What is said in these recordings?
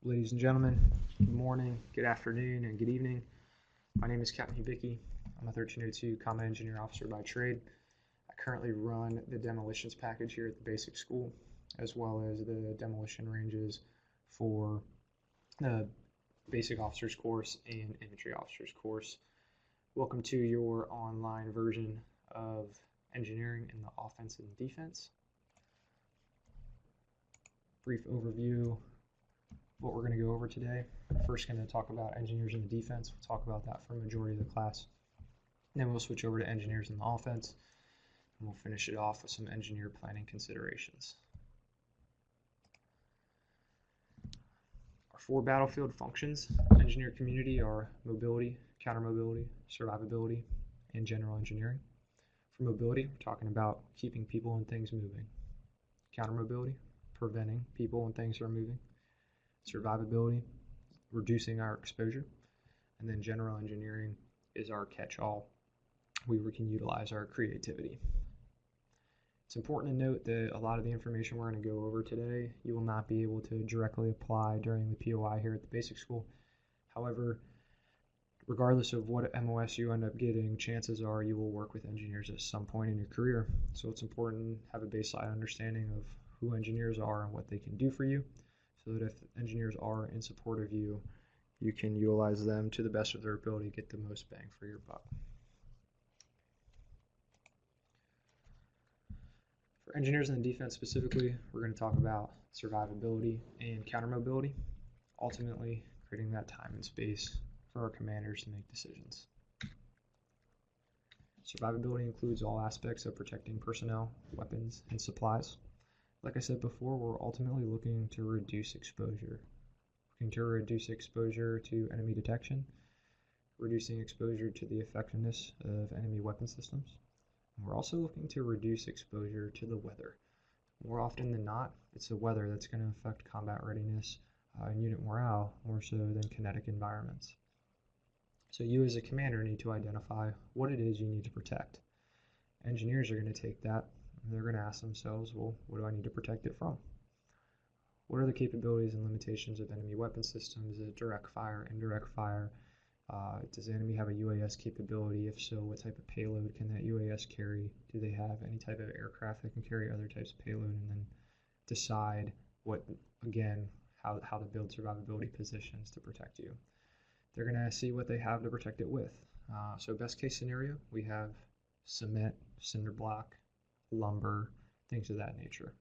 Ladies and gentlemen, good morning, good afternoon, and good evening. My name is Captain Hibiki. I'm a 1302 Combat Engineer Officer by trade. I currently run the demolitions package here at the basic school, as well as the demolition ranges for the basic officers course and infantry officers course. Welcome to your online version of engineering in the offense and defense. Brief overview what we're going to go over today. First, going to talk about engineers in the defense. We'll talk about that for a majority of the class. Then we'll switch over to engineers in the offense, and we'll finish it off with some engineer planning considerations. Our four battlefield functions, engineer community, are mobility, counter-mobility, survivability, and general engineering. For mobility, we're talking about keeping people and things moving. Counter-mobility, preventing people and things from moving. Survivability, reducing our exposure, and then general engineering is our catch-all. We can utilize our creativity. It's important to note that a lot of the information we're going to go over today, you will not be able to directly apply during the POI here at the basic school. However, regardless of what MOS you end up getting, chances are you will work with engineers at some point in your career. So it's important to have a baseline understanding of who engineers are and what they can do for you, so that if engineers are in support of you, you can utilize them to the best of their ability to get the most bang for your buck. For engineers in the defense specifically, we're going to talk about survivability and counter-mobility, ultimately creating that time and space for our commanders to make decisions. Survivability includes all aspects of protecting personnel, weapons, and supplies. Like I said before, we're ultimately looking to reduce exposure. Looking to reduce exposure to enemy detection, reducing exposure to the effectiveness of enemy weapon systems. And we're also looking to reduce exposure to the weather. More often than not, it's the weather that's going to affect combat readiness and unit morale more so than kinetic environments. So you as a commander need to identify what it is you need to protect. Engineers are going to take that, they're going to ask themselves, well, what do I need to protect it from? What are the capabilities and limitations of enemy weapon systems? Is it direct fire, indirect fire? Does the enemy have a UAS capability? If so, what type of payload can that UAS carry? Do they have any type of aircraft that can carry other types of payload? And then decide what, again, how to build survivability positions to protect you. They're going to see what they have to protect it with. So best case scenario, we have cement, cinder block, lumber, things of that nature.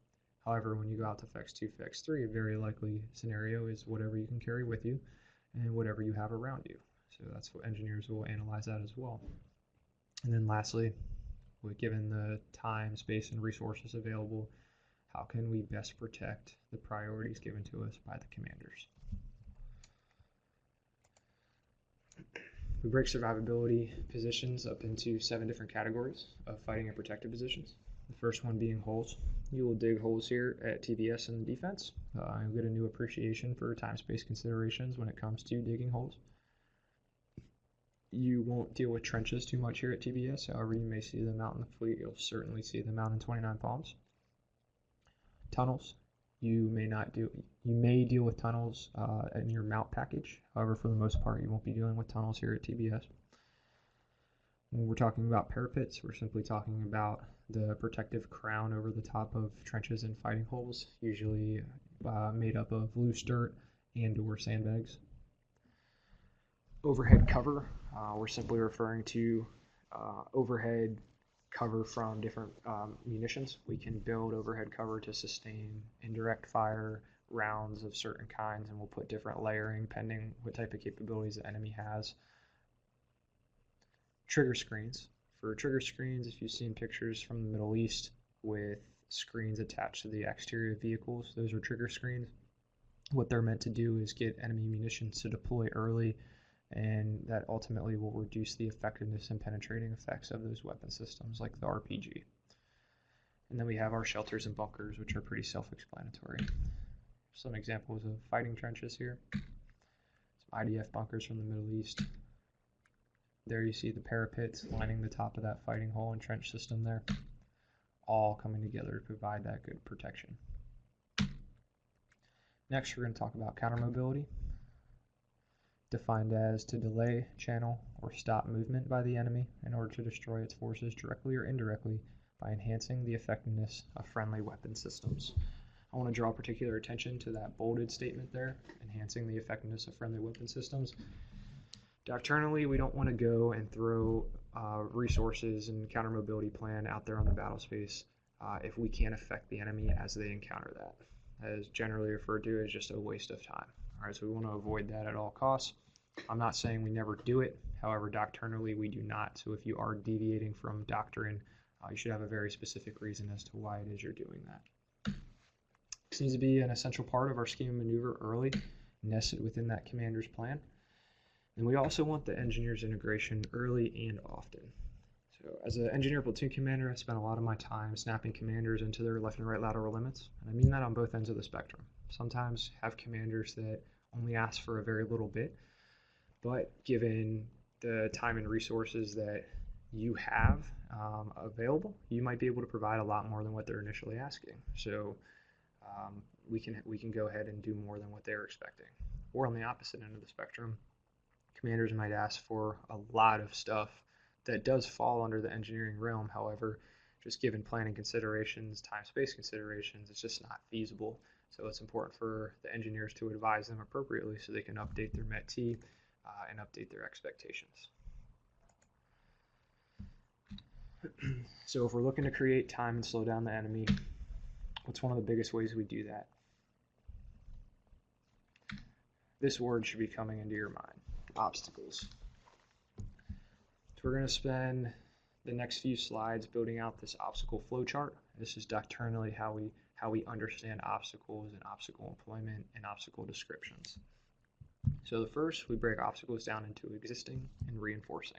However, when you go out to FEX 2, FEX 3, a very likely scenario is whatever you can carry with you and whatever you have around you. So that's what engineers will analyze that as well. And then lastly, given the time, space, and resources available, how can we best protect the priorities given to us by the commanders? We break survivability positions up into 7 different categories of fighting and protective positions. The first one being holes. You will dig holes here at TBS in defense. You'll get a new appreciation for time-space considerations when it comes to digging holes. You won't deal with trenches too much here at TBS. However, you may see them out in the fleet. You'll certainly see them out in 29 Palms. Tunnels. You may deal with tunnels in your mount package. However, for the most part, you won't be dealing with tunnels here at TBS. When we're talking about parapets, we're simply talking about the protective crown over the top of trenches and fighting holes, usually made up of loose dirt and or sandbags. Overhead cover, we're simply referring to overhead cover from different munitions. We can build overhead cover to sustain indirect fire rounds of certain kinds, and we'll put different layering pending what type of capabilities the enemy has. Trigger screens. For trigger screens, if you've seen pictures from the Middle East with screens attached to the exterior of vehicles, those are trigger screens. What they're meant to do is get enemy munitions to deploy early, and that ultimately will reduce the effectiveness and penetrating effects of those weapon systems like the RPG. And then we have our shelters and bunkers, which are pretty self-explanatory. Some examples of fighting trenches here. Some IDF bunkers from the Middle East. There you see the parapets lining the top of that fighting hole and trench system there, all coming together to provide that good protection. Next, we're going to talk about countermobility, defined as to delay, channel, or stop movement by the enemy in order to destroy its forces directly or indirectly by enhancing the effectiveness of friendly weapon systems. I want to draw particular attention to that bolded statement there, enhancing the effectiveness of friendly weapon systems. Doctrinally, we don't want to go and throw resources and countermobility plan out there on the battle space if we can't affect the enemy as they encounter that, as generally referred to as just a waste of time. All right, so we want to avoid that at all costs. I'm not saying we never do it. However, doctrinally, we do not. So if you are deviating from doctrine, you should have a very specific reason as to why it is you're doing that. This needs to be an essential part of our scheme of maneuver early, nested within that commander's plan. And we also want the engineer's integration early and often. So as an engineer platoon commander, I spent a lot of my time snapping commanders into their left and right lateral limits. And I mean that on both ends of the spectrum. Sometimes have commanders that only ask for a very little bit, but given the time and resources that you have available, you might be able to provide a lot more than what they're initially asking. So we can go ahead and do more than what they're expecting. Or on the opposite end of the spectrum, commanders might ask for a lot of stuff that does fall under the engineering realm. However, just given planning considerations, time-space considerations, it's just not feasible. So it's important for the engineers to advise them appropriately so they can update their MET-T and update their expectations. So if we're looking to create time and slow down the enemy, what's one of the biggest ways we do that? This word should be coming into your mind: obstacles. So we're going to spend the next few slides building out this obstacle flow chart. This is doctrinally how we understand obstacles and obstacle employment and obstacle descriptions. So the first, we break obstacles down into existing and reinforcing.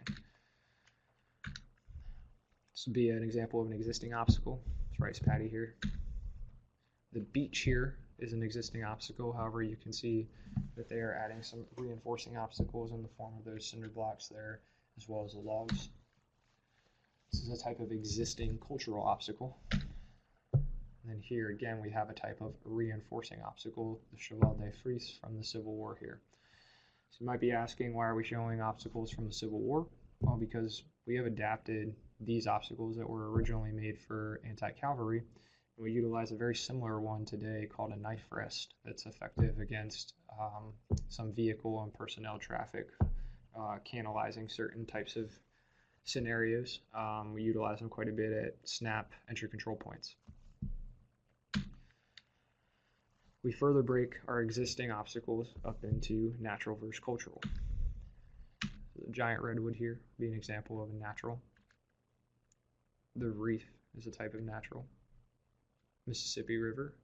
This would be an example of an existing obstacle. It's rice paddy here. The beach here is an existing obstacle. However, you can see that they are adding some reinforcing obstacles in the form of those cinder blocks there, as well as the logs. This is a type of existing cultural obstacle. And then here again, we have a type of reinforcing obstacle, the Cheval de Frise from the Civil War here. So you might be asking, why are we showing obstacles from the Civil War? Well, because we have adapted these obstacles that were originally made for anti-cavalry, and we utilize a very similar one today called a knife rest that's effective against some vehicle and personnel traffic, canalizing certain types of scenarios. We utilize them quite a bit at SNAP entry control points. We further break our existing obstacles up into natural versus cultural. So the giant redwood here would be an example of a natural. The reef is a type of natural. Mississippi River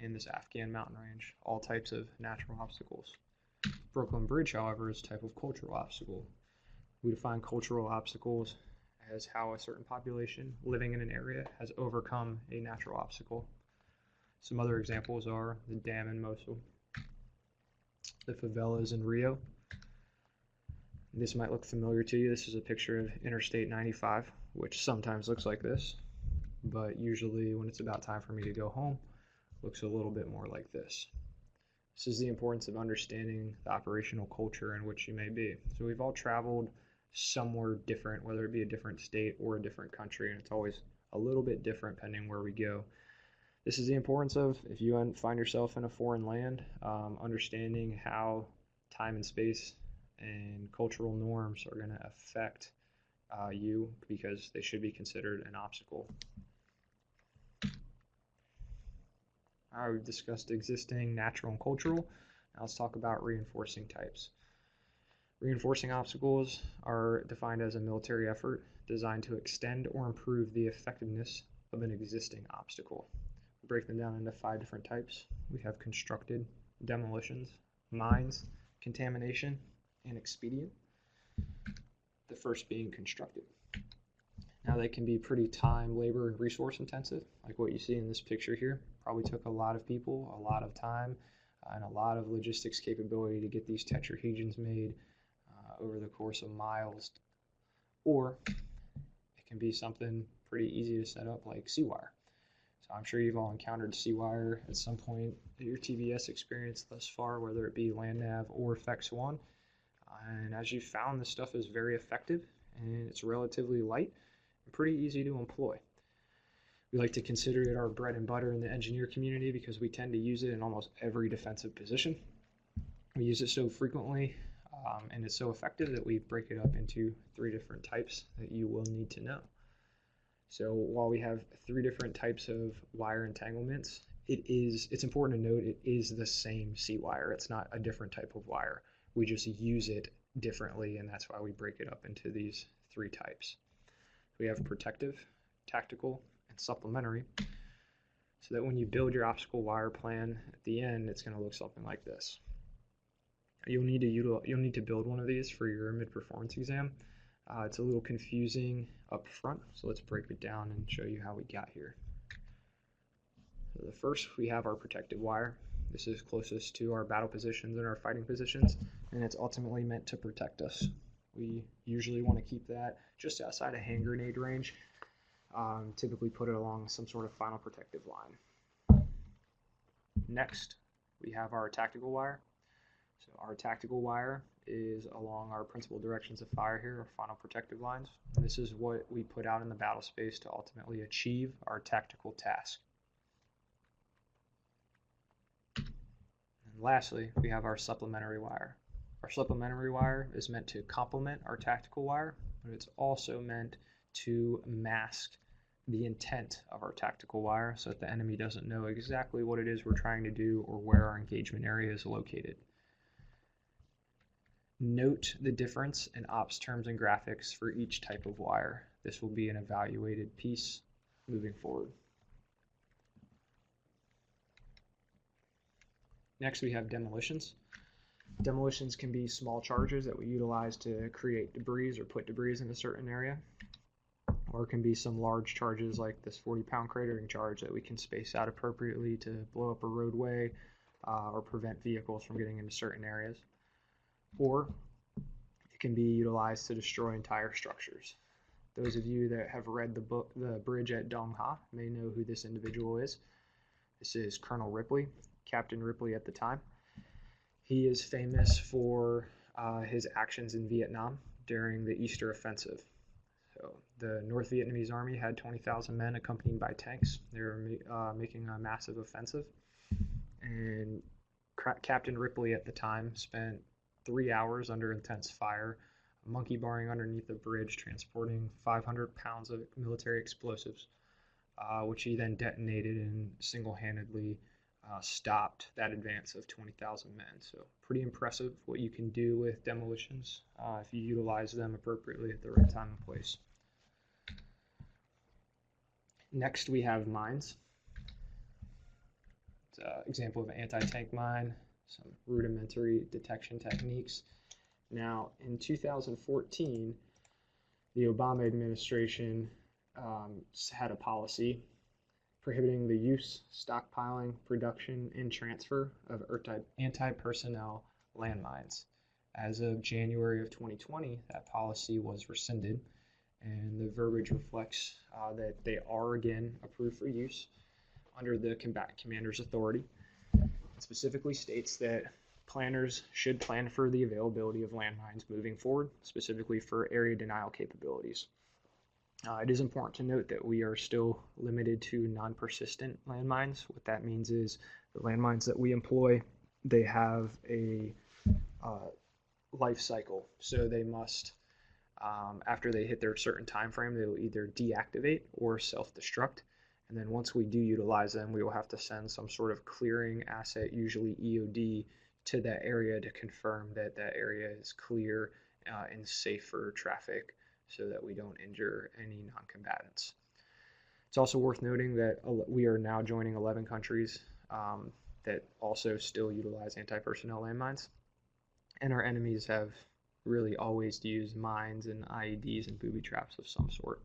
and this Afghan mountain range, all types of natural obstacles. Brooklyn Bridge, however, is a type of cultural obstacle. We define cultural obstacles as how a certain population living in an area has overcome a natural obstacle. Some other examples are the dam in Mosul, the favelas in Rio. This might look familiar to you. This is a picture of Interstate 95, which sometimes looks like this, but usually when it's about time for me to go home, it looks a little bit more like this. This is the importance of understanding the operational culture in which you may be. So we've all traveled somewhere different, whether it be a different state or a different country, and it's always a little bit different depending where we go. This is the importance of, if you find yourself in a foreign land, understanding how time and space and cultural norms are going to affect you, because they should be considered an obstacle. All right, we've discussed existing, natural, and cultural. Now let's talk about reinforcing types. Reinforcing obstacles are defined as a military effort designed to extend or improve the effectiveness of an existing obstacle. We break them down into 5 different types. We have constructed, demolitions, mines, contamination, and expedient. The first being constructed. Now they can be pretty time, labor, and resource intensive, like what you see in this picture here. Probably took a lot of people, a lot of time, and a lot of logistics capability to get these tetrahedrons made over the course of miles. Or it can be something pretty easy to set up, like sea wire. So I'm sure you've all encountered C-Wire at some point in your TVS experience thus far, whether it be LandNav or FX1. And as you found, this stuff is very effective, and it's relatively light and pretty easy to employ. We like to consider it our bread and butter in the engineer community because we tend to use it in almost every defensive position. We use it so frequently and it's so effective that we break it up into 3 different types that you will need to know. So while we have 3 different types of wire entanglements, it's important to note it is the same C-wire. It's not a different type of wire. We just use it differently, and that's why we break it up into these 3 types. We have protective, tactical, and supplementary, so that when you build your obstacle wire plan at the end, it's going to look something like this. You'll need to build one of these for your mid-performance exam. It's a little confusing up front, so let's break it down and show you how we got here. So the first, we have our protective wire. This is closest to our battle positions and our fighting positions, and it's ultimately meant to protect us. We usually want to keep that just outside of hand grenade range. Typically put it along some sort of final protective line. Next, we have our tactical wire. So our tactical wire is along our principal directions of fire here, our final protective lines. And this is what we put out in the battle space to ultimately achieve our tactical task. And lastly, we have our supplementary wire. Our supplementary wire is meant to complement our tactical wire, but it's also meant to mask the intent of our tactical wire so that the enemy doesn't know exactly what it is we're trying to do or where our engagement area is located. Note the difference in ops terms and graphics for each type of wire. This will be an evaluated piece moving forward. Next, we have demolitions. Demolitions can be small charges that we utilize to create debris or put debris in a certain area, or it can be some large charges like this 40-pound cratering charge that we can space out appropriately to blow up a roadway or prevent vehicles from getting into certain areas. Or it can be utilized to destroy entire structures. Those of you that have read the book, The Bridge at Dong Ha, may know who this individual is. This is Colonel Ripley, Captain Ripley at the time. He is famous for his actions in Vietnam during the Easter Offensive. So the North Vietnamese army had 20,000 men accompanied by tanks. They were making a massive offensive. And Captain Ripley at the time spent 3 hours under intense fire, monkey barring underneath a bridge, transporting 500 pounds of military explosives, which he then detonated and single-handedly stopped that advance of 20,000 men. So pretty impressive what you can do with demolitions if you utilize them appropriately at the right time and place. Next, we have mines. It's an example of an anti-tank mine, some rudimentary detection techniques. Now, in 2014, the Obama administration had a policy prohibiting the use, stockpiling, production, and transfer of anti-personnel landmines. As of January of 2020, that policy was rescinded, and the verbiage reflects that they are again approved for use under the combatant commander's authority. It specifically states that planners should plan for the availability of landmines moving forward, specifically for area denial capabilities. It is important to note that we are still limited to non-persistent landmines. What that means is the landmines that we employ, they have a life cycle. So they must, after they hit their certain time frame, they will either deactivate or self-destruct. And then once we do utilize them, we will have to send some sort of clearing asset, usually EOD, to that area to confirm that that area is clear and safe for traffic so that we don't injure any non-combatants. It's also worth noting that we are now joining 11 countries that also still utilize anti-personnel landmines. And our enemies have really always used mines and IEDs and booby traps of some sort.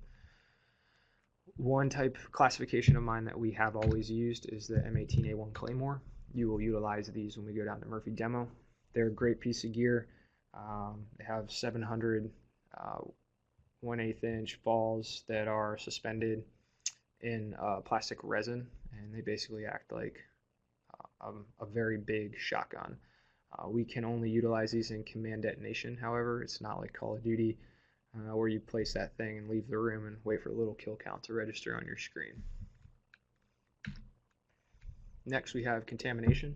One type classification of mine that we have always used is the M18A1 Claymore. You will utilize these when we go down to Murphy Demo. They're a great piece of gear. They have 700 1/8 inch balls that are suspended in plastic resin, and they basically act like a very big shotgun. We can only utilize these in command detonation, however. It's not like Call of Duty where you place that thing and leave the room and wait for a little kill count to register on your screen. Next, we have contamination.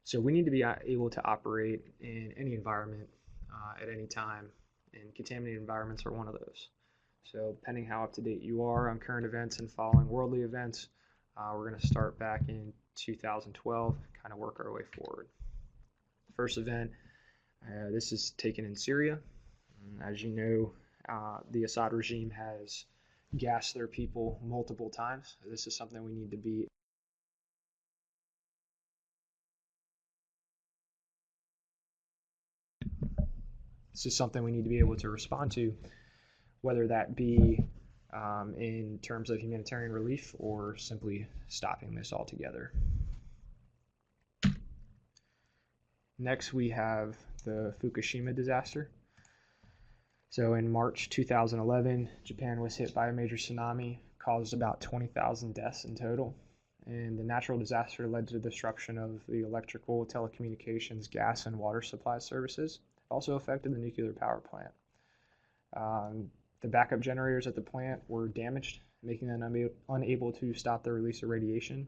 So we need to be able to operate in any environment at any time, and contaminated environments are one of those. So depending how up to date you are on current events and following worldly events, we're going to start back in 2012, kind of work our way forward. First event, this is taken in Syria. As you know, the Assad regime has gassed their people multiple times. This is something we need to be able to respond to, whether that be in terms of humanitarian relief or simply stopping this altogether. Next, we have the Fukushima disaster. So in March 2011, Japan was hit by a major tsunami, caused about 20,000 deaths in total. And the natural disaster led to the disruption of the electrical, telecommunications, gas, and water supply services. It also affected the nuclear power plant. The backup generators at the plant were damaged, making them unable to stop the release of radiation.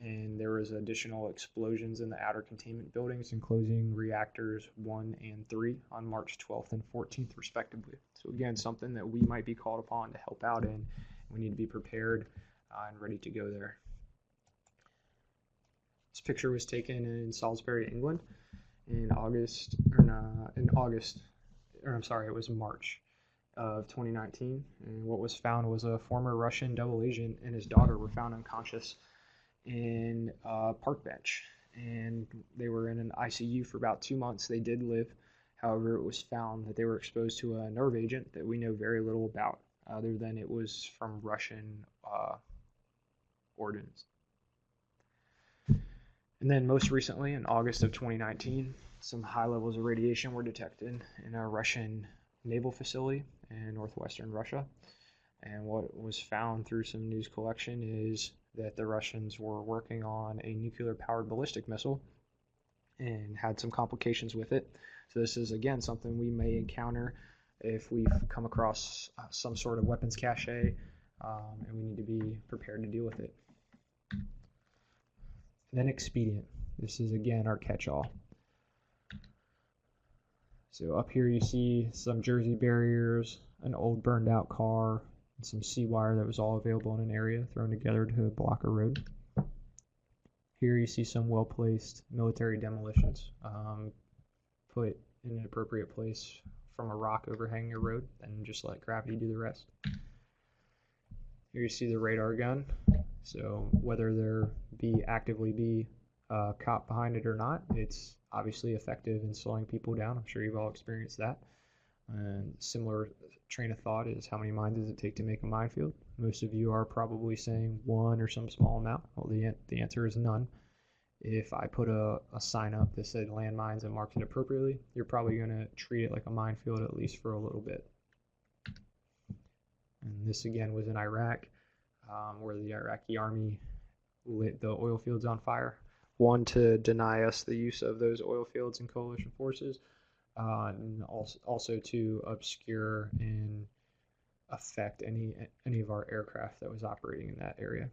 And there was additional explosions in the outer containment buildings, enclosing reactors 1 and 3 on March 12th and 14th, respectively. So again, something that we might be called upon to help out in. We need to be prepared and ready to go there. This picture was taken in Salisbury, England, in it was March of 2019. And what was found was a former Russian double agent and his daughter were found unconscious in a park bench, and they were in an ICU for about 2 months. They did live. However, it was found that they were exposed to a nerve agent that we know very little about, other than it was from Russian ordnance. And then most recently, in August of 2019, some high levels of radiation were detected in a Russian naval facility in northwestern Russia. And what was found through some news collection is that the Russians were working on a nuclear-powered ballistic missile and had some complications with it. So this is, again, something we may encounter if we've come across some sort of weapons cache, and we need to be prepared to deal with it. And then expedient. This is, again, our catch-all. So up here you see some Jersey barriers, an old burned-out car, and some sea wire that was all available in an area thrown together to block a road. Here you see some well-placed military demolitions put in an appropriate place from a rock overhanging a road, and just let gravity do the rest. Here you see the radar gun. So whether there actively be a cop behind it or not, it's obviously effective in slowing people down. I'm sure you've all experienced that. And similar train of thought is, how many mines does it take to make a minefield? Most of you are probably saying 1 or some small amount. Well, the answer is none. If I put a sign up that said landmines and marked it appropriately, you're probably going to treat it like a minefield, at least for a little bit. And this again was in Iraq, where the Iraqi army lit the oil fields on fire. One, to deny us the use of those oil fields and coalition forces, and also to obscure and affect any of our aircraft that was operating in that area.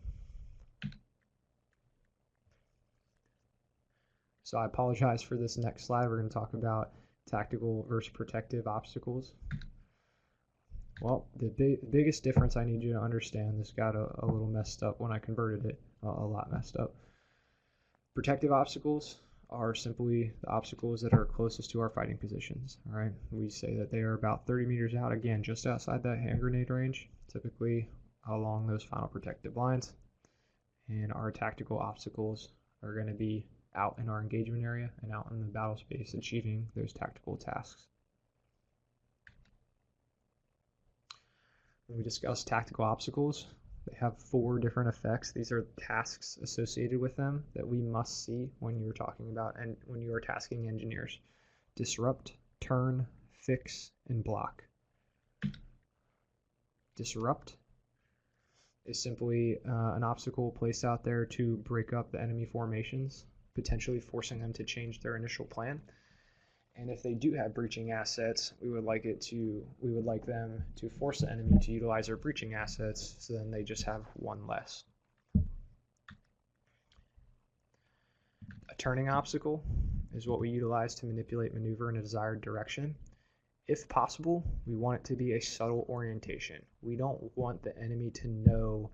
So I apologize for this next slide. We're going to talk about tactical versus protective obstacles. Well, the biggest difference I need you to understand, this got a little messed up when I converted it, a lot messed up. Protective obstacles are simply the obstacles that are closest to our fighting positions. All right, we say that they are about 30 meters out, again, just outside that hand grenade range, typically along those final protective lines. And our tactical obstacles are going to be out in our engagement area and out in the battle space, achieving those tactical tasks. When we discuss tactical obstacles, they have 4 different effects. These are tasks associated with them that we must see when you're talking about and when you are tasking engineers. Disrupt, turn, fix, and block. Disrupt is simply an obstacle placed out there to break up the enemy formations, potentially forcing them to change their initial plan. And if they do have breaching assets, we would like them to force the enemy to utilize their breaching assets, so then they just have one less. A turning obstacle is what we utilize to manipulate maneuver in a desired direction. If possible, we want it to be a subtle orientation. We don't want the enemy to know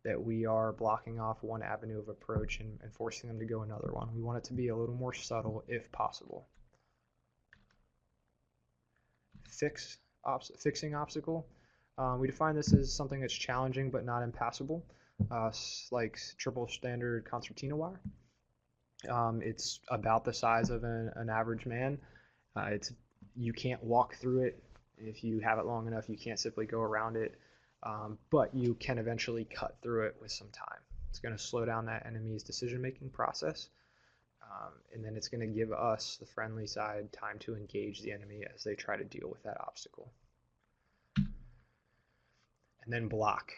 that we are blocking off one avenue of approach and forcing them to go another one. We want it to be a little more subtle if possible. Fixing obstacle. We define this as something that's challenging but not impassable, like triple standard concertina wire. It's about the size of an average man. You can't walk through it. If you have it long enough, you can't simply go around it, but you can eventually cut through it with some time. It's going to slow down that enemy's decision-making process, and then it's going to give us, the friendly side, time to engage the enemy as they try to deal with that obstacle. And then blocking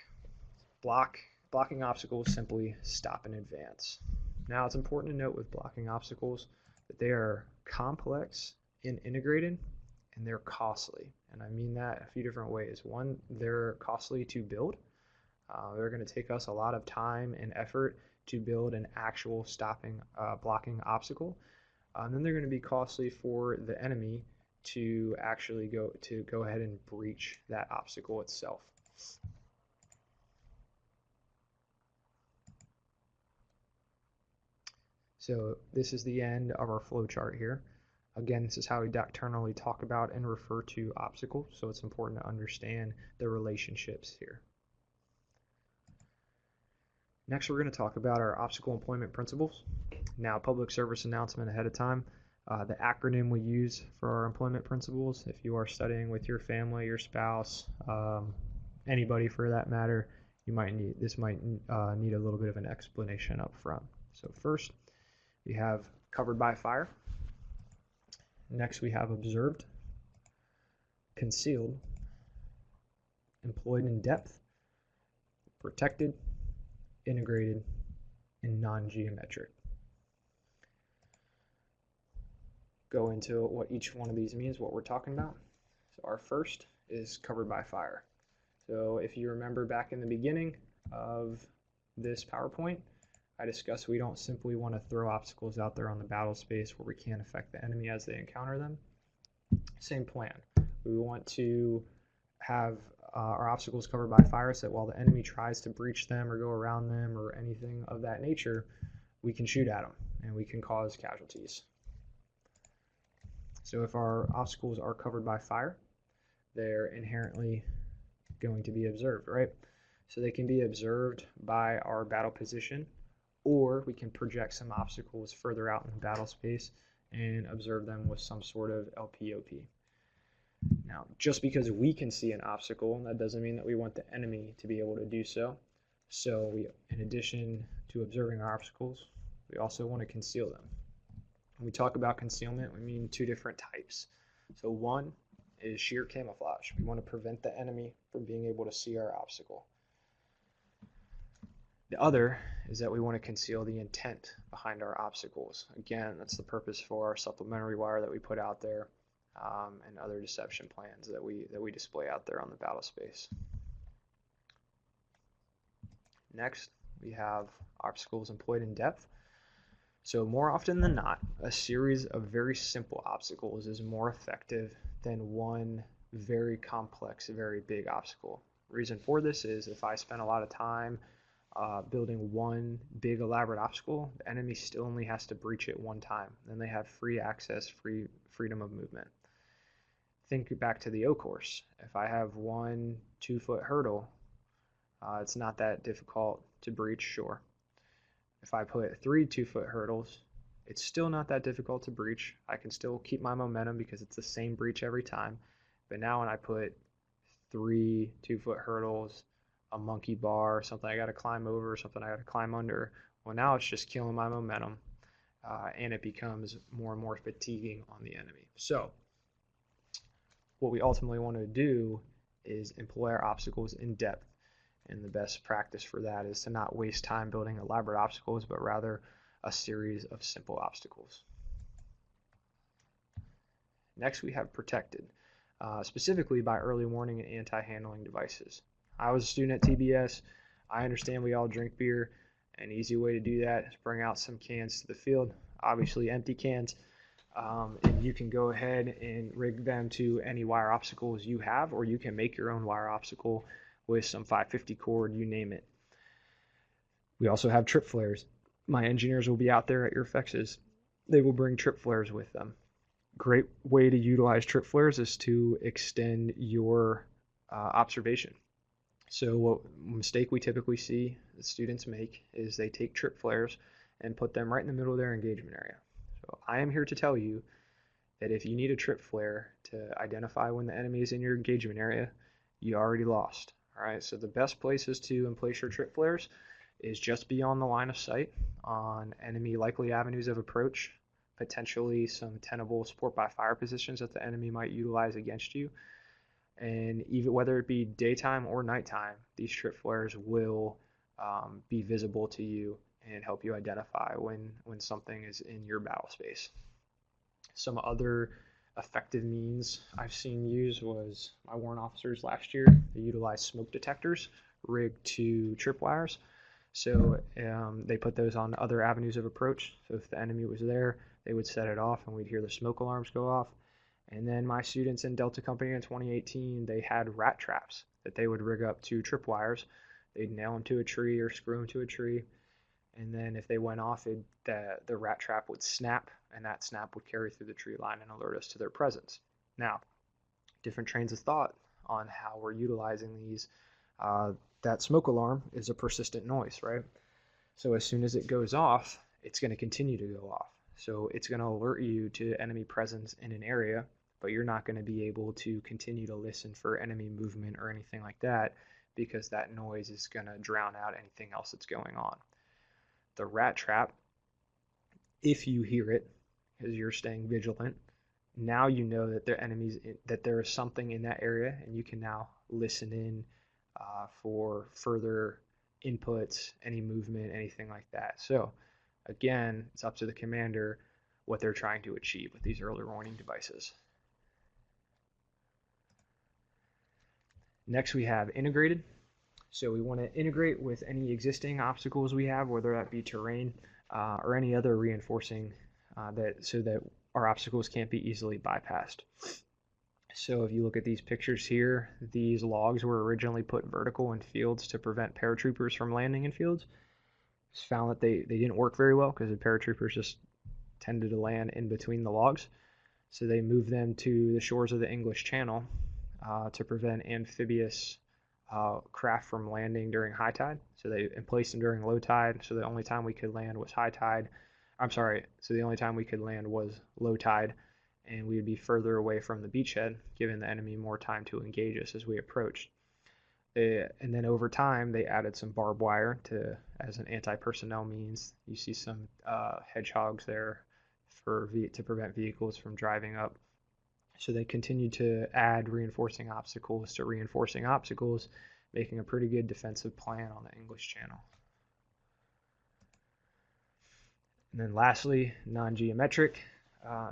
obstacles simply stop and advance. Now, it's important to note with blocking obstacles that they are complex and integrated, and they're costly. And I mean that a few different ways. One, they're costly to build. They're going to take us a lot of time and effort to build an actual blocking obstacle. And then they're going to be costly for the enemy to actually go ahead and breach that obstacle itself. So this is the end of our flow chart here. Again, this is how we doctrinally talk about and refer to obstacles, so it's important to understand the relationships here. Next, we're going to talk about our obstacle employment principles. Now, public service announcement ahead of time. The acronym we use for our employment principles, if you are studying with your family, your spouse, anybody for that matter, this might need a little bit of an explanation up front. So first, we have covered by fire. Next, we have observed, concealed, employed in depth, protected, integrated, and non-geometric. Go into what each one of these means, what we're talking about. So our first is covered by fire. So if you remember back in the beginning of this PowerPoint, I discussed we don't simply want to throw obstacles out there on the battle space where we can't affect the enemy as they encounter them. Same plan. We want to have our obstacles covered by fire so that while the enemy tries to breach them or go around them or anything of that nature, we can shoot at them and we can cause casualties. So if our obstacles are covered by fire, they're inherently going to be observed, right? So they can be observed by our battle position, or we can project some obstacles further out in the battle space and observe them with some sort of LPOP. Now, just because we can see an obstacle, that doesn't mean that we want the enemy to be able to do so. So in addition to observing our obstacles, we also want to conceal them. When we talk about concealment, we mean two different types. So one is sheer camouflage. We want to prevent the enemy from being able to see our obstacle. The other is that we want to conceal the intent behind our obstacles. Again, that's the purpose for our supplementary wire that we put out there, and other deception plans that we display out there on the battle space. Next, we have obstacles employed in depth. So more often than not, a series of very simple obstacles is more effective than one very complex, very big obstacle. The reason for this is if I spend a lot of time building one big elaborate obstacle, the enemy still only has to breach it one time. Then they have free access, freedom of movement. Think back to the O course. If I have one 2-foot hurdle, it's not that difficult to breach, sure. If I put 3 2-foot hurdles, it's still not that difficult to breach. I can still keep my momentum because it's the same breach every time. But now when I put 3 2-foot hurdles, a monkey bar, something I got to climb over, something I got to climb under, well, now it's just killing my momentum, and it becomes more and more fatiguing on the enemy. So what we ultimately want to do is employ our obstacles in depth. And the best practice for that is to not waste time building elaborate obstacles, but rather a series of simple obstacles. Next, we have protected, specifically by early warning and anti-handling devices. I was a student at TBS. I understand we all drink beer. An easy way to do that is bring out some cans to the field, obviously empty cans, and you can go ahead and rig them to any wire obstacles you have, or you can make your own wire obstacle with some 550 cord, you name it. We also have trip flares. My engineers will be out there at your fexes. They will bring trip flares with them. Great way to utilize trip flares is to extend your observation. So what mistake we typically see the students make is they take trip flares and put them right in the middle of their engagement area. So I am here to tell you that if you need a trip flare to identify when the enemy is in your engagement area, you already lost. All right, so the best places to emplace your trip flares is just beyond the line of sight on enemy likely avenues of approach, potentially some tenable support by fire positions that the enemy might utilize against you. And even whether it be daytime or nighttime, these trip flares will be visible to you and help you identify when something is in your battle space. Some other effective means I've seen used was my warrant officers last year. They utilized smoke detectors rigged to tripwires. So they put those on other avenues of approach. So if the enemy was there, they would set it off and we'd hear the smoke alarms go off. And then my students in Delta Company in 2018, they had rat traps that they would rig up to tripwires. They'd nail them to a tree or screw them to a tree. And then if they went off, the rat trap would snap, and that snap would carry through the tree line and alert us to their presence. Now, different trains of thought on how we're utilizing these. That smoke alarm is a persistent noise, right? So as soon as it goes off, it's going to continue to go off. So it's going to alert you to enemy presence in an area, but you're not going to be able to continue to listen for enemy movement or anything like that because that noise is going to drown out anything else that's going on. The rat trap, if you hear it, because you're staying vigilant, now you know that that there is something in that area, and you can now listen in for further inputs, any movement, anything like that. So again, it's up to the commander what they're trying to achieve with these early warning devices. Next, we have integrated. So we want to integrate with any existing obstacles we have, whether that be terrain or any other reinforcing so that our obstacles can't be easily bypassed. So if you look at these pictures here, these logs were originally put vertical in fields to prevent paratroopers from landing in fields. It's found that they didn't work very well because the paratroopers just tended to land in between the logs. So they moved them to the shores of the English Channel to prevent amphibious craft from landing during high tide. So they placed them during low tide. So the only time we could land was high tide. So the only time we could land was low tide, and we would be further away from the beachhead, giving the enemy more time to engage us as we approached. And then over time, they added some barbed wire as an anti-personnel means. You see some hedgehogs there to prevent vehicles from driving up. So they continued to add reinforcing obstacles to reinforcing obstacles, making a pretty good defensive plan on the English Channel. And then lastly, non-geometric.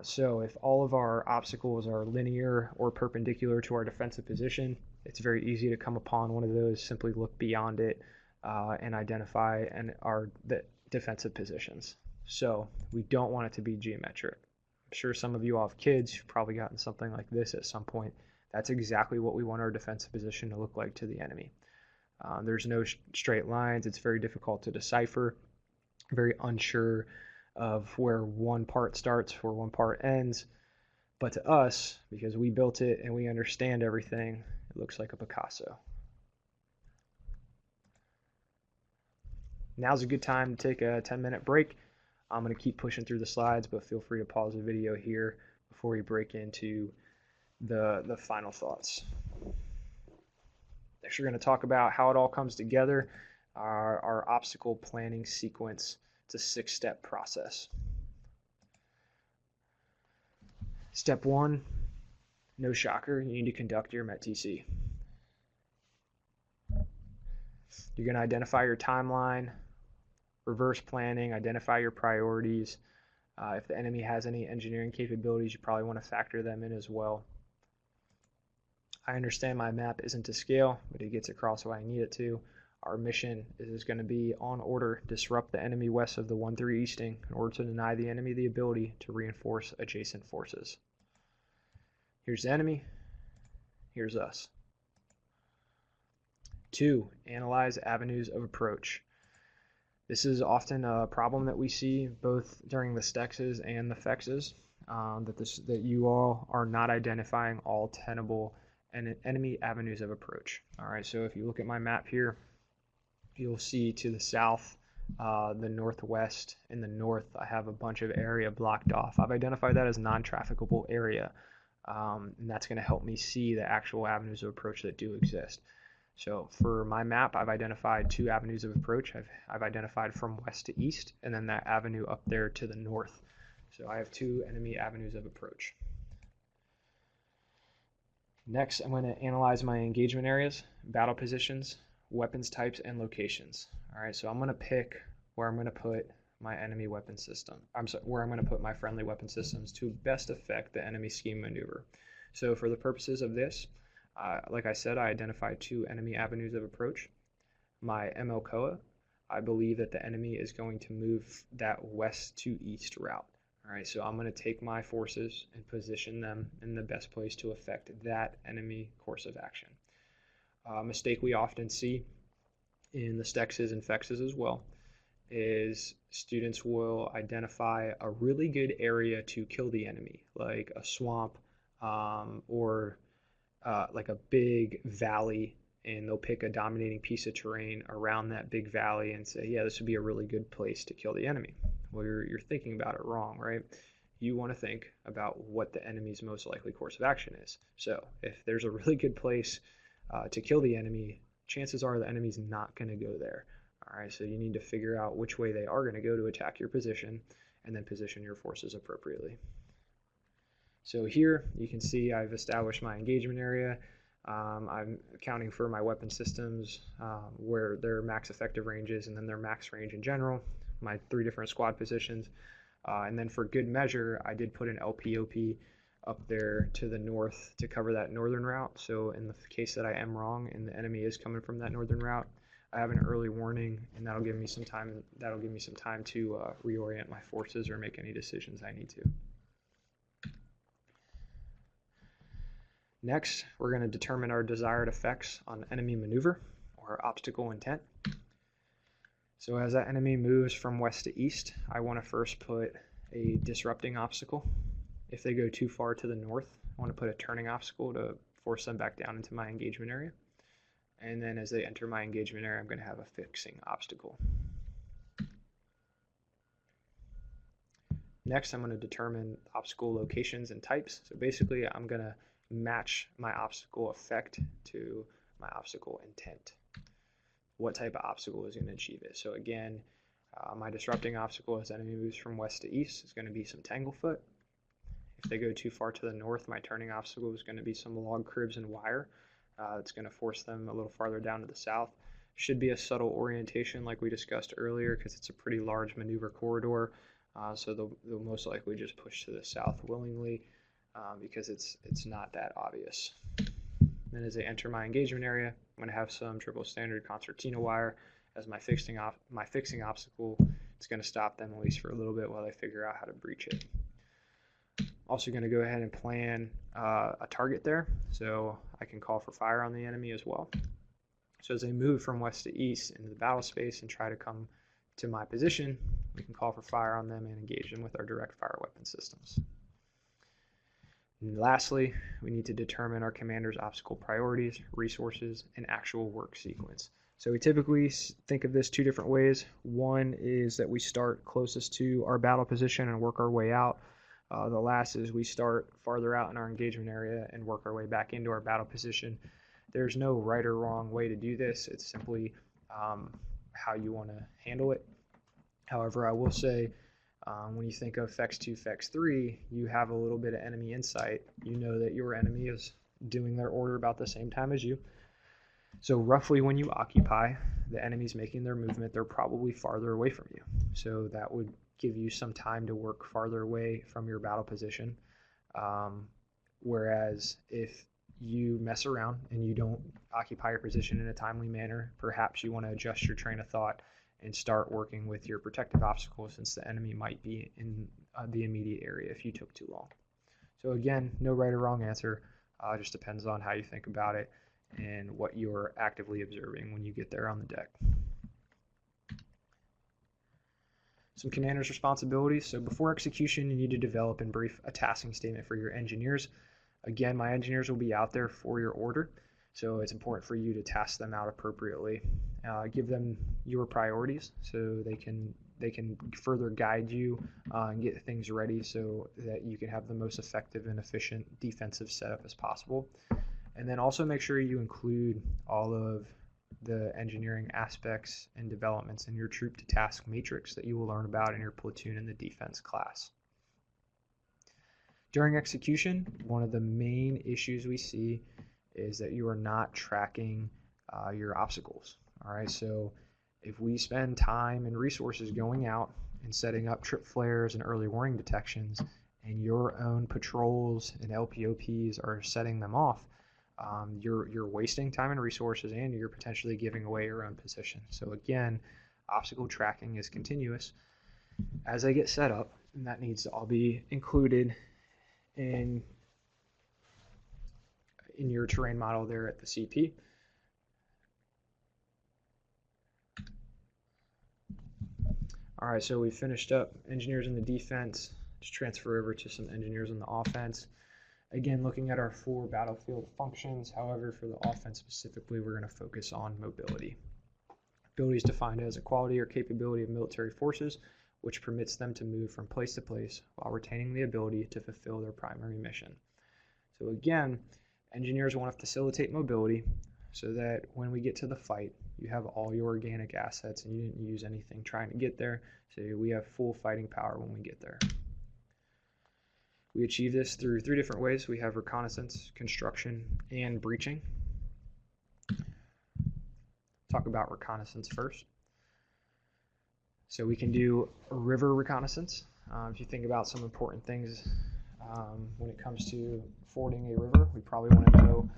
So if all of our obstacles are linear or perpendicular to our defensive position, it's very easy to come upon one of those, simply look beyond it and identify the defensive positions. So we don't want it to be geometric. I'm sure some of you all have kids who've probably gotten something like this at some point. That's exactly what we want our defensive position to look like to the enemy. There's no straight lines. It's very difficult to decipher, very unsure of where one part starts, where one part ends. But to us, because we built it and we understand everything, it looks like a Picasso. Now's a good time to take a 10-minute break. I'm going to keep pushing through the slides, but feel free to pause the video here before we break into the final thoughts. Next, we're going to talk about how it all comes together, our obstacle planning sequence. It's a 6-step process. Step 1, no shocker, you need to conduct your METTC. You're going to identify your timeline, reverse planning, identify your priorities. If the enemy has any engineering capabilities, you probably want to factor them in as well. I understand my map isn't to scale, but it gets across what I need it to. Our mission is going to be on order, disrupt the enemy west of the 1-3 Easting in order to deny the enemy the ability to reinforce adjacent forces. Here's the enemy, here's us. 2. Analyze avenues of approach. This is often a problem that we see both during the STEXs and the FEXs, that you all are not identifying all tenable and enemy avenues of approach. All right, so if you look at my map here, you'll see to the south, the northwest, and the north, I have a bunch of area blocked off. I've identified that as non-trafficable area, and that's going to help me see the actual avenues of approach that do exist. So for my map, I've identified 2 avenues of approach. I've identified from west to east, and then that avenue up there to the north. So I have 2 enemy avenues of approach. Next, I'm going to analyze my engagement areas, battle positions, weapons types, and locations. All right, so I'm going to pick where I'm going to put my enemy weapon system. Where I'm going to put my friendly weapon systems to best affect the enemy scheme maneuver. So for the purposes of this, like I said, I identified 2 enemy avenues of approach. My MLCOA, I believe that the enemy is going to move that west to east route. All right, so I'm going to take my forces and position them in the best place to affect that enemy course of action. A mistake we often see in the STEXs and FEXs as well is students will identify a really good area to kill the enemy, like a swamp or like a big valley, and they'll pick a dominating piece of terrain around that big valley and say, yeah, this would be a really good place to kill the enemy. Well, you're thinking about it wrong, right? You want to think about what the enemy's most likely course of action is. So if there's a really good place to kill the enemy, chances are the enemy's not going to go there. All right, so you need to figure out which way they are going to go to attack your position, and then position your forces appropriately. So here you can see I've established my engagement area. I'm accounting for my weapon systems, where their max effective range is, and then their max range in general, my 3 different squad positions. And then for good measure, I did put an LPOP up there to the north to cover that northern route. So in the case that I am wrong and the enemy is coming from that northern route, I have an early warning, and that'll give me some time. That'll give me some time to reorient my forces or make any decisions I need to. Next, we're going to determine our desired effects on enemy maneuver or obstacle intent. So as that enemy moves from west to east, I want to first put a disrupting obstacle. If they go too far to the north, I want to put a turning obstacle to force them back down into my engagement area. And then as they enter my engagement area, I'm going to have a fixing obstacle. Next, I'm going to determine obstacle locations and types. So basically, I'm going to match my obstacle effect to my obstacle intent. What type of obstacle is going to achieve it? So again, my disrupting obstacle as enemy moves from west to east is going to be some tanglefoot. If they go too far to the north, my turning obstacle is going to be some log cribs and wire. It's going to force them a little farther down to the south. Should be a subtle orientation like we discussed earlier because it's a pretty large maneuver corridor. So they'll most likely just push to the south willingly because it's not that obvious. Then as they enter my engagement area, I'm going to have some triple standard concertina wire as my fixing obstacle. It's going to stop them at least for a little bit while they figure out how to breach it. Also going to go ahead and plan a target there, so I can call for fire on the enemy as well. So as they move from west to east into the battle space and try to come to my position, we can call for fire on them and engage them with our direct fire weapon systems. And lastly, we need to determine our commander's obstacle priorities, resources, and actual work sequence. So we typically think of this 2 different ways. One is that we start closest to our battle position and work our way out. The last is we start farther out in our engagement area and work our way back into our battle position. There's no right or wrong way to do this. It's simply how you want to handle it. However, I will say, when you think of FEX 2, FEX 3, you have a little bit of enemy insight. You know that your enemy is doing their order about the same time as you. So roughly when you occupy, the enemy's making their movement, they're probably farther away from you. So that would give you some time to work farther away from your battle position. Whereas if you mess around and you don't occupy your position in a timely manner, perhaps you want to adjust your train of thought and start working with your protective obstacles, since the enemy might be in the immediate area if you took too long. So again, no right or wrong answer. Just depends on how you think about it and what you're actively observing when you get there on the deck. Some commander's responsibilities. So before execution, you need to develop and brief a tasking statement for your engineers. Again, my engineers will be out there for your order, so it's important for you to task them out appropriately. Give them your priorities so they can further guide you and get things ready so that you can have the most effective and efficient defensive setup as possible. And then also make sure you include all of the engineering aspects and developments in your troop to task matrix that you will learn about in your platoon in the defense class. During execution, one of the main issues we see is that you are not tracking your obstacles. All right, so if we spend time and resources going out and setting up trip flares and early warning detections, and your own patrols and LPOPs are setting them off, you're wasting time and resources, and you're potentially giving away your own position. So again, obstacle tracking is continuous as they get set up, and that needs to all be included in your terrain model there at the CP. All right, so we finished up engineers in the defense. Just transfer over to some engineers in the offense. Again, looking at our 4 battlefield functions. However, for the offense specifically, we're going to focus on mobility. Ability is defined as a quality or capability of military forces which permits them to move from place to place while retaining the ability to fulfill their primary mission. So again, engineers want to facilitate mobility so that when we get to the fight, you have all your organic assets and you didn't use anything trying to get there, so we have full fighting power when we get there. We achieve this through 3 different ways. We have reconnaissance, construction, and breaching. Talk about reconnaissance first. So we can do a river reconnaissance. If you think about some important things when it comes to fording a river, we probably want to know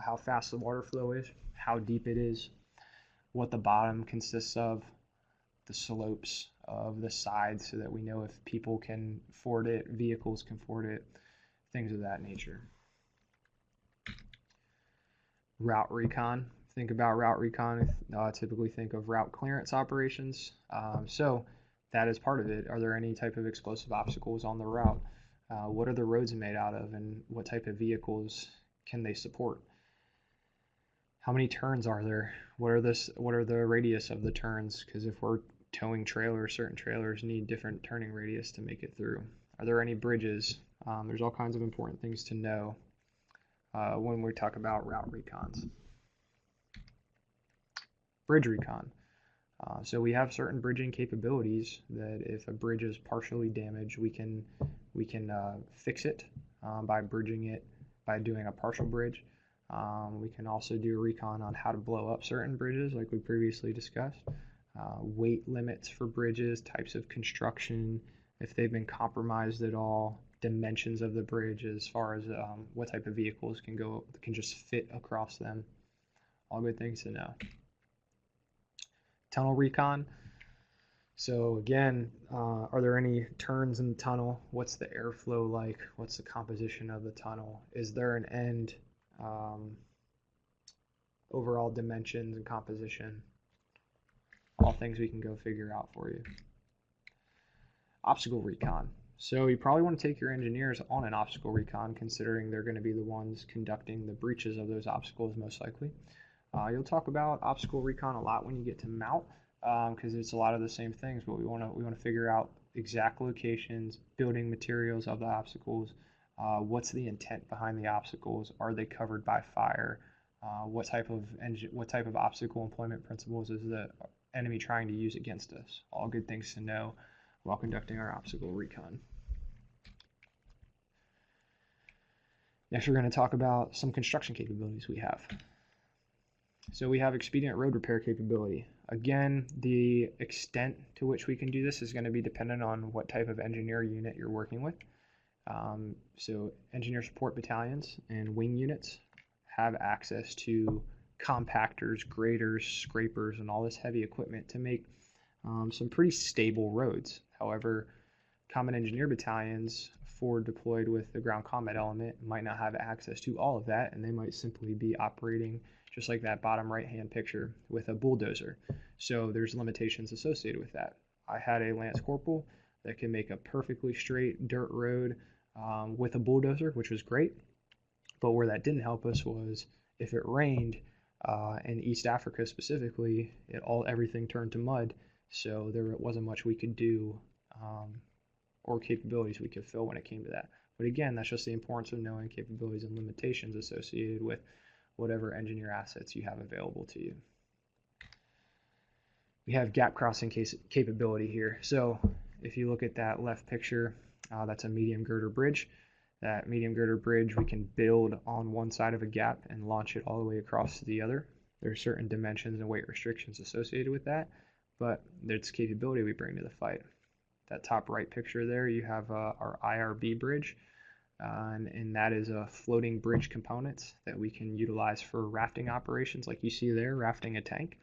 how fast the water flow is, how deep it is, what the bottom consists of, the slopes of the sides, so that we know if people can ford it, vehicles can ford it, things of that nature. Route recon. Think about route recon, typically think of route clearance operations. So that is part of it. Are there any type of explosive obstacles on the route? What are the roads made out of, and what type of vehicles can they support? How many turns are there? What are the radius of the turns? Because if we're towing trailers, certain trailers need different turning radius to make it through. Are there any bridges? There's all kinds of important things to know when we talk about route recons. Bridge recon. So we have certain bridging capabilities that if a bridge is partially damaged, we can fix it by bridging it, by doing a partial bridge. We can also do a recon on how to blow up certain bridges, like we previously discussed. Weight limits for bridges, types of construction, if they've been compromised at all, dimensions of the bridge as far as what type of vehicles can just fit across them. All good things to know. Tunnel recon. So again, are there any turns in the tunnel? What's the airflow like? What's the composition of the tunnel? Is there an end? Overall dimensions and composition. All things we can go figure out for you. Obstacle recon. So you probably want to take your engineers on an obstacle recon, considering they're going to be the ones conducting the breaches of those obstacles most likely. You'll talk about obstacle recon a lot when you get to mount, because it's a lot of the same things, but we want to figure out exact locations, building materials of the obstacles, what's the intent behind the obstacles, are they covered by fire, what type of obstacle employment principles is the enemy trying to use against us. All good things to know while conducting our obstacle recon. Next, we're going to talk about some construction capabilities we have. So we have expedient road repair capability. Again, the extent to which we can do this is going to be dependent on what type of engineer unit you're working with. So engineer support battalions and wing units have access to compactors, graders, scrapers, and all this heavy equipment to make some pretty stable roads. However, Common Engineer battalions, forward deployed with the ground combat element, might not have access to all of that, and they might simply be operating just like that bottom right hand picture with a bulldozer. So there's limitations associated with that. I had a Lance Corporal that can make a perfectly straight dirt road with a bulldozer, which was great. But where that didn't help us was if it rained in East Africa specifically, everything turned to mud. So there wasn't much we could do or capabilities we could fill when it came to that. But again, that's just the importance of knowing capabilities and limitations associated with whatever engineer assets you have available to you. We have gap crossing capability here. So if you look at that left picture, that's a medium girder bridge. That medium girder bridge we can build on one side of a gap and launch it all the way across to the other. There are certain dimensions and weight restrictions associated with that, but there's capability we bring to the fight. That top right picture there, you have our IRB bridge, and that is a floating bridge component that we can utilize for rafting operations like you see there, rafting a tank,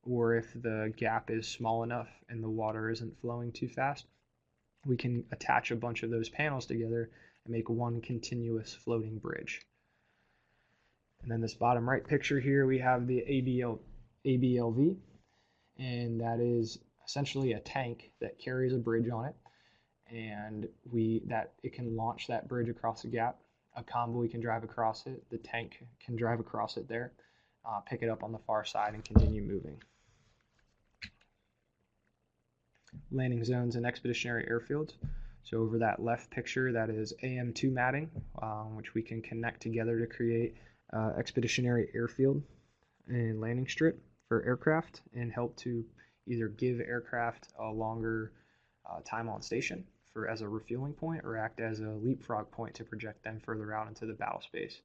or if the gap is small enough and the water isn't flowing too fast, we can attach a bunch of those panels together and make one continuous floating bridge. And then this bottom right picture here, we have the ABLV, and that is essentially a tank that carries a bridge on it, and it can launch that bridge across the gap. A convoy can drive across it. The tank can drive across it there, pick it up on the far side, and continue moving. Landing zones and expeditionary airfields. So over that left picture, that is AM2 matting, which we can connect together to create expeditionary airfield and landing strip for aircraft and help to either give aircraft a longer time on station as a refueling point or act as a leapfrog point to project them further out into the battle space.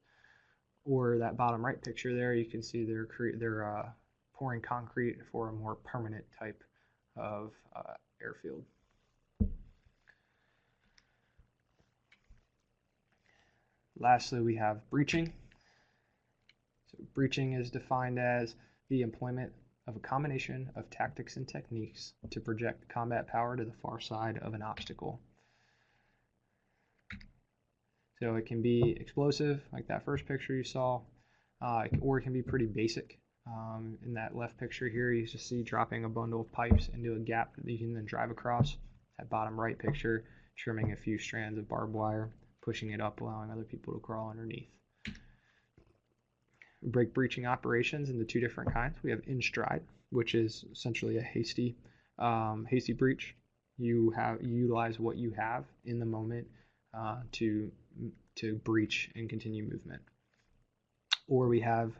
Or that bottom right picture there, you can see they're pouring concrete for a more permanent type of airfield. Lastly, we have breaching. So breaching is defined as the employment of a combination of tactics and techniques to project combat power to the far side of an obstacle. So it can be explosive, like that first picture you saw, or it can be pretty basic. In that left picture here, you just see dropping a bundle of pipes into a gap that you can then drive across. That bottom right picture, trimming a few strands of barbed wire, pushing it up, allowing other people to crawl underneath. We break breaching operations into two different kinds. We have in stride, which is essentially a hasty breach. You utilize what you have in the moment to breach and continue movement. Or we have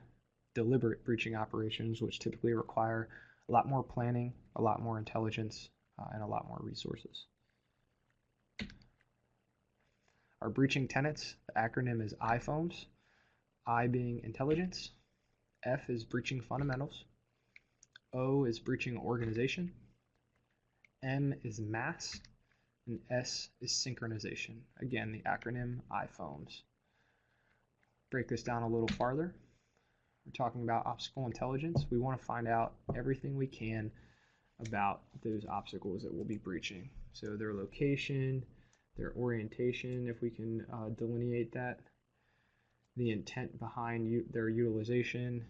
deliberate breaching operations, which typically require a lot more planning, a lot more intelligence, and a lot more resources. Our breaching tenets, the acronym is IFOAMS. I being intelligence, F is breaching fundamentals, O is breaching organization, M is mass, and S is synchronization. Again, the acronym IFOAMS. Break this down a little farther. We're talking about obstacle intelligence. We want to find out everything we can about those obstacles that we'll be breaching. So their location, their orientation, if we can delineate that, the intent behind their utilization,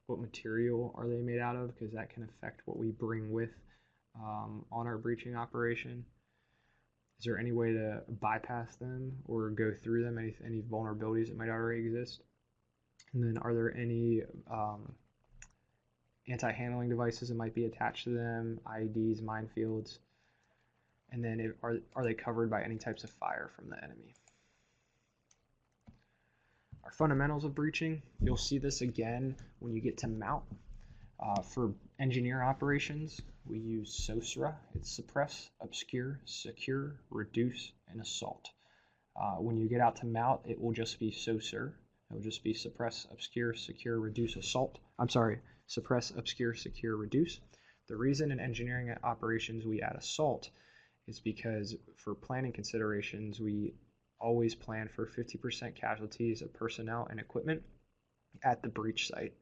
what material are they made out of, because that can affect what we bring with on our breaching operation. Is there any way to bypass them or go through them, any vulnerabilities that might already exist? And then are there any anti-handling devices that might be attached to them, IEDs, minefields? And then are they covered by any types of fire from the enemy? Our fundamentals of breaching, you'll see this again when you get to mount. For engineer operations, we use SOSRA. It's suppress, obscure, secure, reduce, and assault. When you get out to mount, it will just be SOSR, It will just be suppress, obscure, secure, reduce, assault. I'm sorry, suppress, obscure, secure, reduce. The reason in engineering operations we add assault is because for planning considerations, we always plan for 50% casualties of personnel and equipment at the breach site.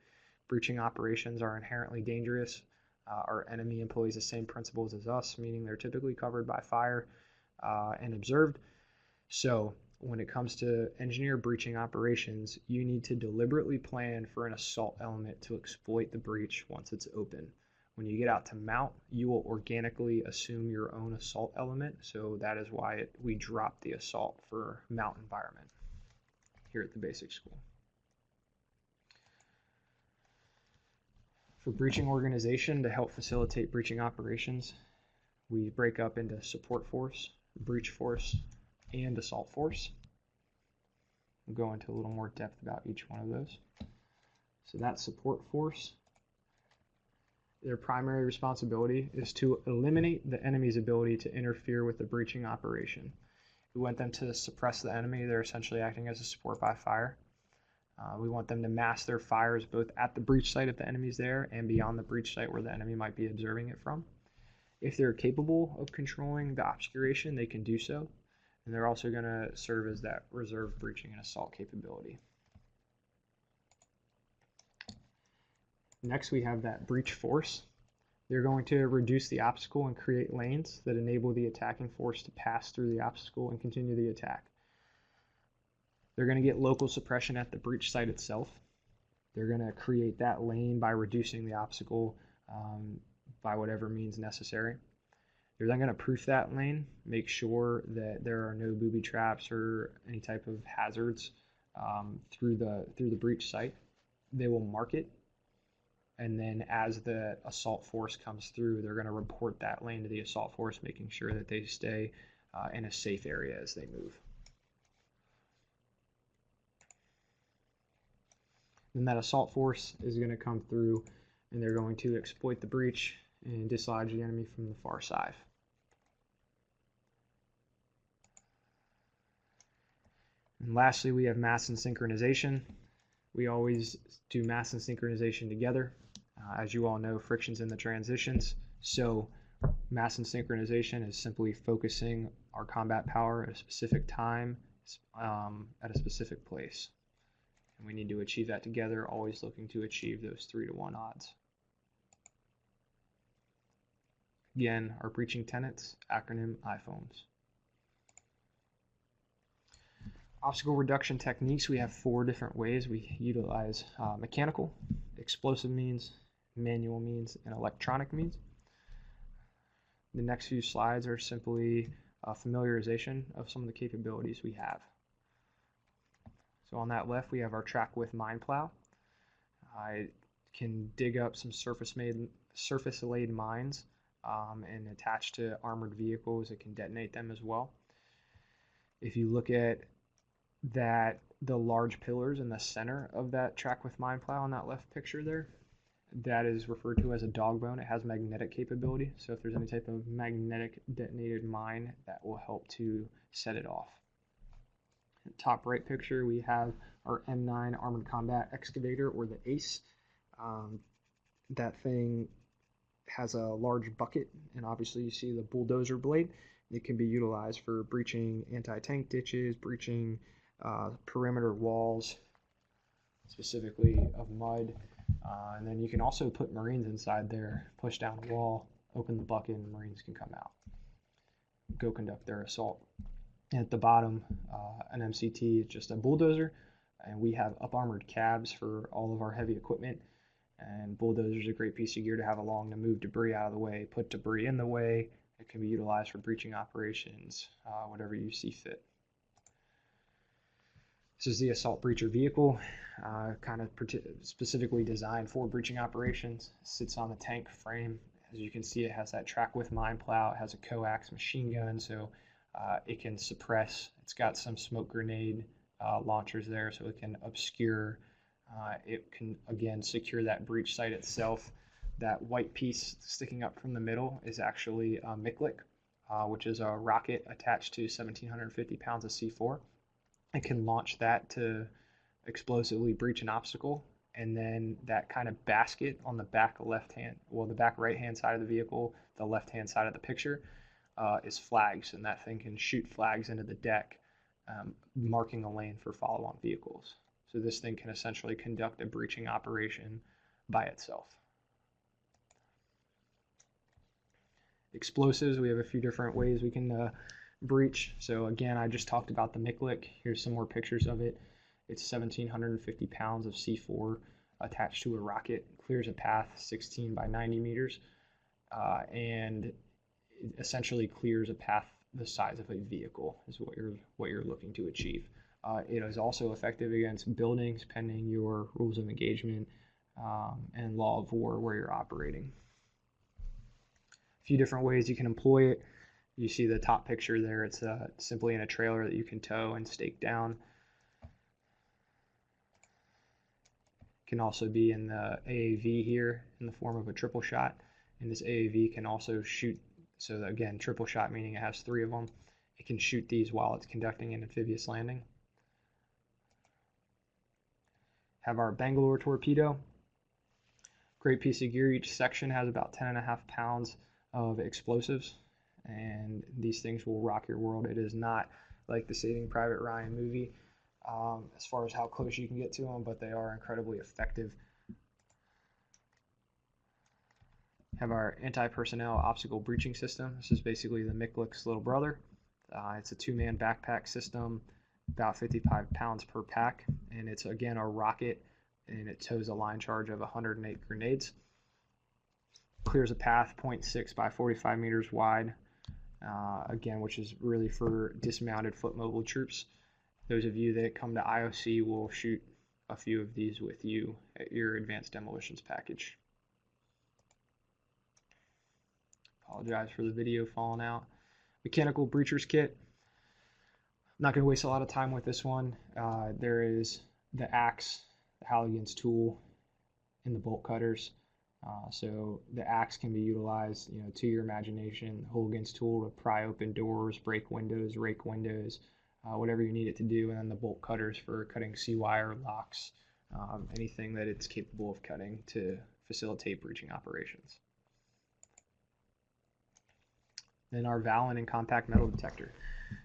Breaching operations are inherently dangerous. Our enemy employs the same principles as us, meaning they're typically covered by fire and observed. So when it comes to engineer breaching operations, you need to deliberately plan for an assault element to exploit the breach once it's open. When you get out to mount, you will organically assume your own assault element, so that is why we drop the assault for mount environment here at the basic school. For breaching organization, to help facilitate breaching operations, we break up into support force, breach force, and assault force. We'll go into a little more depth about each one of those. So that support force, their primary responsibility is to eliminate the enemy's ability to interfere with the breaching operation. We want them to suppress the enemy. They're essentially acting as a support by fire. We want them to mask their fires both at the breach site if the enemy's there and beyond the breach site where the enemy might be observing it from. If they're capable of controlling the obscuration, they can do so. And they're also going to serve as that reserve breaching and assault capability. Next, we have that breach force. They're going to reduce the obstacle and create lanes that enable the attacking force to pass through the obstacle and continue the attack. They're going to get local suppression at the breach site itself. They're going to create that lane by reducing the obstacle by whatever means necessary. They're then going to proof that lane, make sure that there are no booby traps or any type of hazards through the breach site. They will mark it, and then as the assault force comes through, they're going to report that lane to the assault force, making sure that they stay in a safe area as they move. Then that assault force is going to come through, and they're going to exploit the breach and dislodge the enemy from the far side. And lastly, we have mass and synchronization. We always do mass and synchronization together. As you all know, friction's in the transitions. So mass and synchronization is simply focusing our combat power at a specific time, at a specific place. And we need to achieve that together, always looking to achieve those 3-to-1 odds. Again, our breaching tenets, acronym IFOAMS. Obstacle reduction techniques, we have 4 different ways. We utilize mechanical, explosive means, manual means, and electronic means. The next few slides are simply a familiarization of some of the capabilities we have. So on that left, we have our track width mine plow. I can dig up some surface-laid mines and attach to armored vehicles. It can detonate them as well. If you look at the large pillars in the center of that track width mine plow on that left picture there, that is referred to as a dog bone. It has magnetic capability. So if there's any type of magnetic detonated mine, that will help to set it off. Top right picture, we have our M9 Armored Combat Excavator, or the ACE. That thing has a large bucket, and obviously you see the bulldozer blade. It can be utilized for breaching anti-tank ditches, breaching perimeter walls, specifically of mud. And then you can also put Marines inside there, push down the wall, open the bucket, and Marines can come out, go conduct their assault. At the bottom, an MCT is just a bulldozer, and we have up-armored cabs for all of our heavy equipment. And bulldozer is a great piece of gear to have along to move debris out of the way, put debris in the way. It can be utilized for breaching operations, whatever you see fit. This is the assault breacher vehicle, kind of specifically designed for breaching operations. It sits on the tank frame. As you can see, it has that track width mine plow. It has a coax machine gun, so it can suppress. It's got some smoke grenade launchers there, so it can obscure. It can, again, secure that breach site itself. That white piece sticking up from the middle is actually a Miklik, which is a rocket attached to 1,750 pounds of C4. It can launch that to explosively breach an obstacle, and then that kind of basket on the back left hand, well, the back right hand side of the vehicle, the left hand side of the picture, is flags, and that thing can shoot flags into the deck, marking a lane for follow-on vehicles. So this thing can essentially conduct a breaching operation by itself. Explosives, we have a few different ways we can breach. So again, I just talked about the MICLIC. Here's some more pictures of it. It's 1,750 pounds of C4 attached to a rocket. It clears a path 16 by 90 meters, and it essentially clears a path the size of a vehicle is what you're looking to achieve. It is also effective against buildings pending your rules of engagement and law of war where you're operating. A few different ways you can employ it. You see the top picture there. It's simply in a trailer that you can tow and stake down. Can also be in the AAV here in the form of a triple shot. And this AAV can also shoot. So again, triple shot meaning it has 3 of them. It can shoot these while it's conducting an amphibious landing. Have our Bangalore torpedo. Great piece of gear. Each section has about 10.5 pounds of explosives, and these things will rock your world. It is not like the Saving Private Ryan movie as far as how close you can get to them, but they are incredibly effective. Have our anti-personnel obstacle breaching system. This is basically the MICLIC's little brother. It's a 2-man backpack system, about 55 pounds per pack, and it's again a rocket, and it tows a line charge of 108 grenades. Clears a path 0.6 by 45 meters wide, again, which is really for dismounted foot mobile troops. Those of you that come to IOC will shoot a few of these with you at your advanced demolitions package. Apologize for the video falling out. Mechanical breachers kit. I'm not going to waste a lot of time with this one. There is the axe, the Halligan's tool, and the bolt cutters. So the axe can be utilized, to your imagination. Hooligan's tool to pry open doors, break windows, rake windows, whatever you need it to do. And then the bolt cutters for cutting C-wire, locks, anything that it's capable of cutting to facilitate breaching operations. Then our Valen and compact metal detector.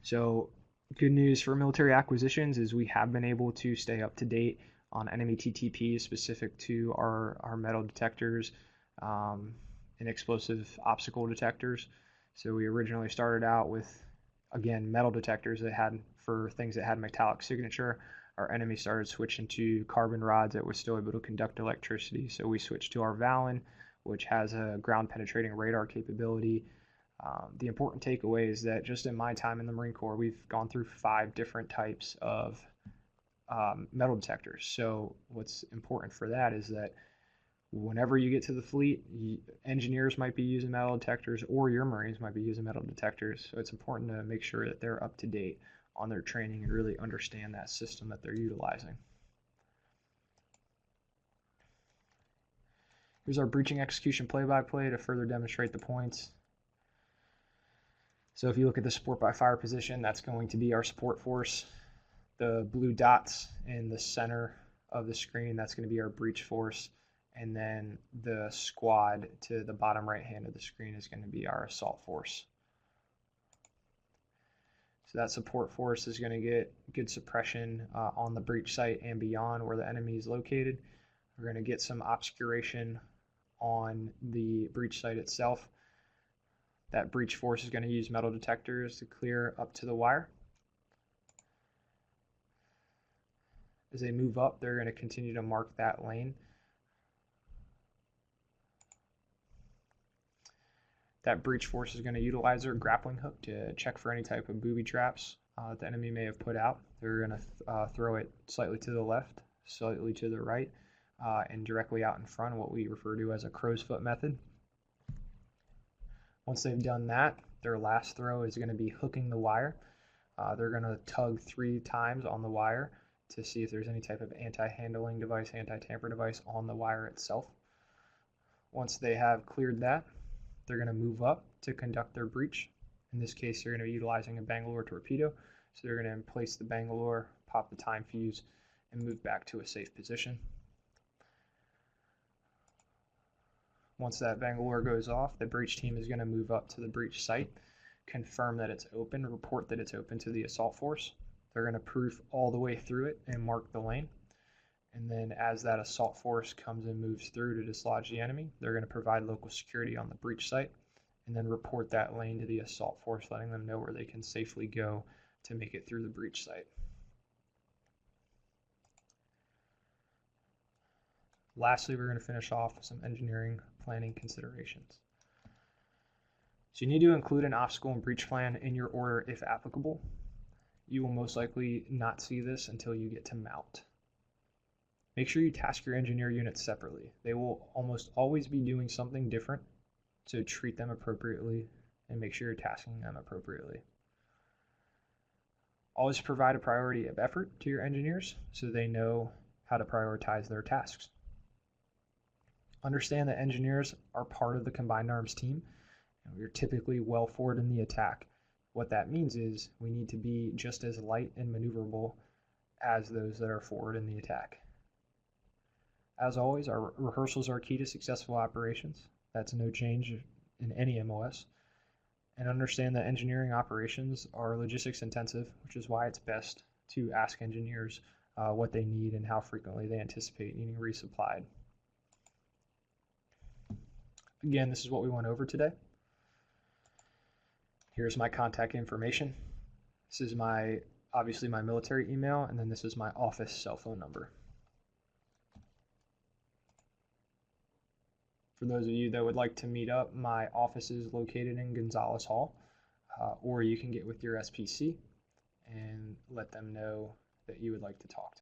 So good news for military acquisitions is we have been able to stay up to date on enemy TTPs specific to our metal detectors and explosive obstacle detectors. So we originally started out with, again, metal detectors that had for things that had metallic signature. Our enemy started switching to carbon rods that were still able to conduct electricity. So we switched to our Valen, which has a ground penetrating radar capability. The important takeaway is that just in my time in the Marine Corps, we've gone through 5 different types of metal detectors. So what's important for that is that whenever you get to the fleet, engineers might be using metal detectors, or your Marines might be using metal detectors. So it's important to make sure that they're up to date on their training and really understand that system that they're utilizing. Here's our breaching execution play-by-play to further demonstrate the points. So if you look at the support by fire position, that's going to be our support force. The blue dots in the center of the screen, that's going to be our breach force. And then the squad to the bottom right hand of the screen is going to be our assault force. So that support force is going to get good suppression on the breach site and beyond where the enemy is located. We're going to get some obscuration on the breach site itself. That breach force is going to use metal detectors to clear up to the wire. As they move up, they're going to continue to mark that lane. That breach force is going to utilize their grappling hook to check for any type of booby traps that the enemy may have put out. They're going to throw it slightly to the left, slightly to the right, and directly out in front, what we refer to as a crow's foot method. Once they've done that, their last throw is going to be hooking the wire. They're going to tug 3 times on the wire to see if there's any type of anti-handling device, anti-tamper device on the wire itself. Once they have cleared that, they're going to move up to conduct their breach. In this case, they're going to be utilizing a Bangalore torpedo. So they're going to place the Bangalore, pop the time fuse, and move back to a safe position. Once that Bangalore goes off, the breach team is going to move up to the breach site, confirm that it's open, report that it's open to the assault force. They're going to proof all the way through it and mark the lane. And then as that assault force comes and moves through to dislodge the enemy, they're going to provide local security on the breach site and then report that lane to the assault force, letting them know where they can safely go to make it through the breach site. Lastly, we're going to finish off with some engineering planning considerations. So you need to include an obstacle and breach plan in your order if applicable. You will most likely not see this until you get to mount. Make sure you task your engineer units separately. They will almost always be doing something different, so treat them appropriately and make sure you're tasking them appropriately. Always provide a priority of effort to your engineers so they know how to prioritize their tasks. Understand that engineers are part of the Combined Arms team, and we are typically well forward in the attack. What that means is we need to be just as light and maneuverable as those that are forward in the attack. As always, our rehearsals are key to successful operations. That's no change in any MOS. And understand that engineering operations are logistics intensive, which is why it's best to ask engineers what they need and how frequently they anticipate needing resupplied. Again, this is what we went over today. Here's my contact information. This is obviously my military email, and then this is my office cell phone number. For those of you that would like to meet up, my office is located in Gonzales Hall, or you can get with your SPC and let them know that you would like to talk to